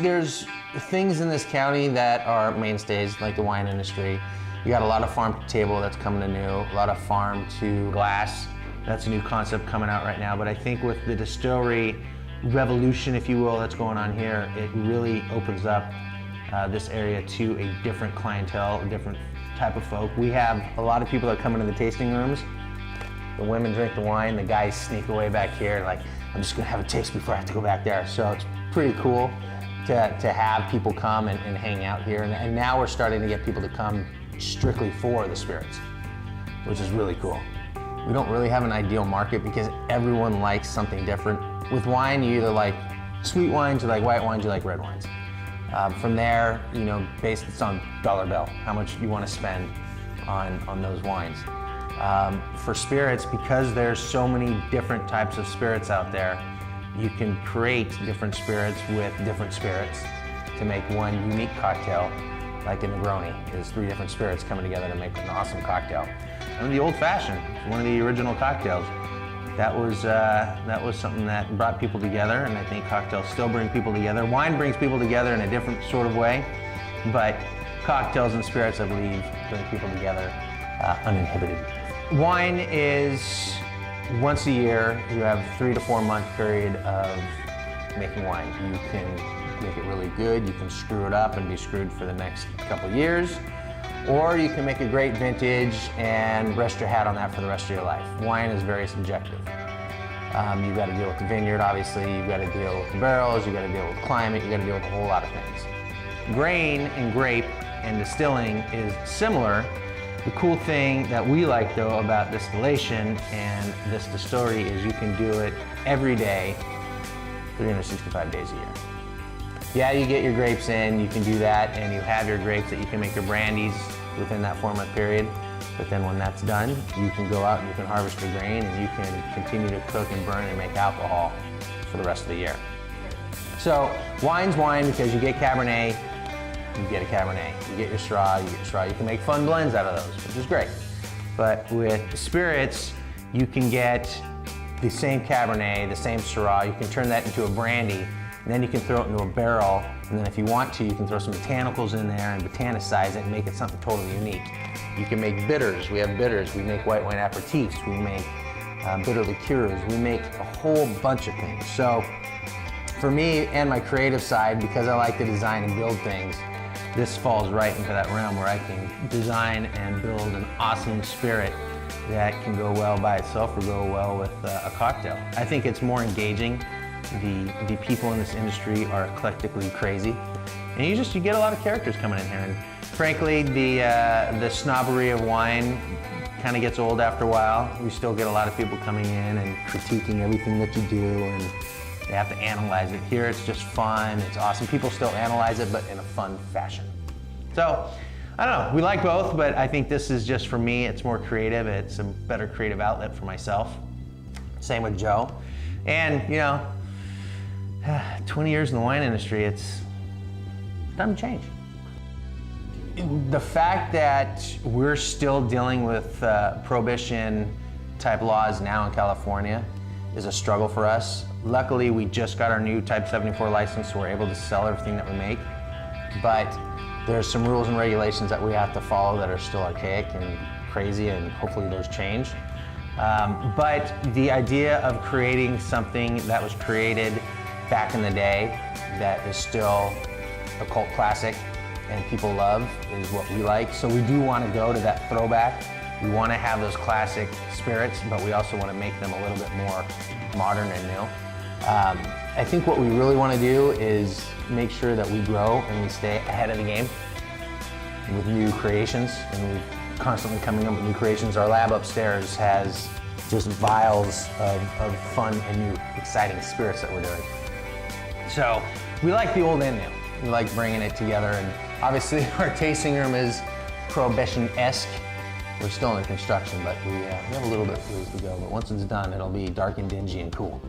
there's things in this county that are mainstays, like the wine industry. You got a lot of farm to table that's coming to new, a lot of farm to glass. That's a new concept coming out right now. But I think with the distillery revolution, if you will, that's going on here, it really opens up this area to a different clientele, a different type of folk. We have a lot of people that come into the tasting rooms. The women drink the wine, the guys sneak away back here, like, I'm just gonna have a taste before I have to go back there. So it's pretty cool to have people come and hang out here. And now we're starting to get people to come strictly for the spirits, which is really cool. We don't really have an ideal market because everyone likes something different. With wine, you either like sweet wines, you like white wines, you like red wines. From there, you know, based on dollar bill, how much you want to spend on those wines. For spirits, because there's so many different types of spirits out there, you can create different spirits with different spirits to make one unique cocktail, like a Negroni is 3 different spirits coming together to make an awesome cocktail. And the Old Fashioned, one of the original cocktails, that was something that brought people together, and I think cocktails still bring people together. Wine brings people together in a different sort of way, but cocktails and spirits, I believe, bring people together uninhibited. Wine is once a year. You have a 3 to 4 month period of making wine. You can make it really good, you can screw it up and be screwed for the next couple years, or you can make a great vintage and rest your hat on that for the rest of your life. Wine is very subjective. You've got to deal with the vineyard, obviously, you've got to deal with the barrels, you've got to deal with climate, you've got to deal with a whole lot of things. Grain and grape and distilling is similar. The cool thing that we like, though, about distillation and this distillery is you can do it every day, 365 days a year. Yeah, you get your grapes in, you can do that, and you have your grapes that you can make your brandies within that 4-month period. But then when that's done, you can go out and you can harvest your grain and you can continue to cook and burn and make alcohol for the rest of the year. So wine's wine because you get Cabernet, you get a Cabernet. You get your Syrah, you get Syrah. You can make fun blends out of those, which is great. But with spirits, you can get the same Cabernet, the same Syrah. You can turn that into a brandy, and then you can throw it into a barrel. And then if you want to, you can throw some botanicals in there and botanicize it and make it something totally unique. You can make bitters. We have bitters. We make white wine aperitifs. We make bitter liqueurs. We make a whole bunch of things. So for me and my creative side, because I like to design and build things, this falls right into that realm where I can design and build an awesome spirit that can go well by itself or go well with a cocktail. I think it's more engaging. The people in this industry are eclectically crazy, and you get a lot of characters coming in here. And frankly, the snobbery of wine kind of gets old after a while. We still get a lot of people coming in and critiquing everything that you do, and they have to analyze it. Here it's just fun, it's awesome. People still analyze it, but in a fun fashion. So, I don't know, we like both, but I think this is just for me, it's more creative, it's a better creative outlet for myself. Same with Joe. And, you know, 20 years in the wine industry, it's time to change. The fact that we're still dealing with prohibition type laws now in California is a struggle for us. Luckily, we just got our new Type 74 license, so we're able to sell everything that we make. But there's some rules and regulations that we have to follow that are still archaic and crazy, and hopefully those change. But the idea of creating something that was created back in the day that is still a cult classic and people love is what we like. So we do want to go to that throwback. We want to have those classic spirits, but we also want to make them a little bit more modern and new. I think what we really want to do is make sure that we grow and we stay ahead of the game with new creations, and we're constantly coming up with new creations. Our lab upstairs has just vials of fun and new exciting spirits that we're doing. So we like the old and new. We like bringing it together, and obviously our tasting room is Prohibition-esque. We're still in construction, but we have a little bit of ways to go. But once it's done, it'll be dark and dingy and cool.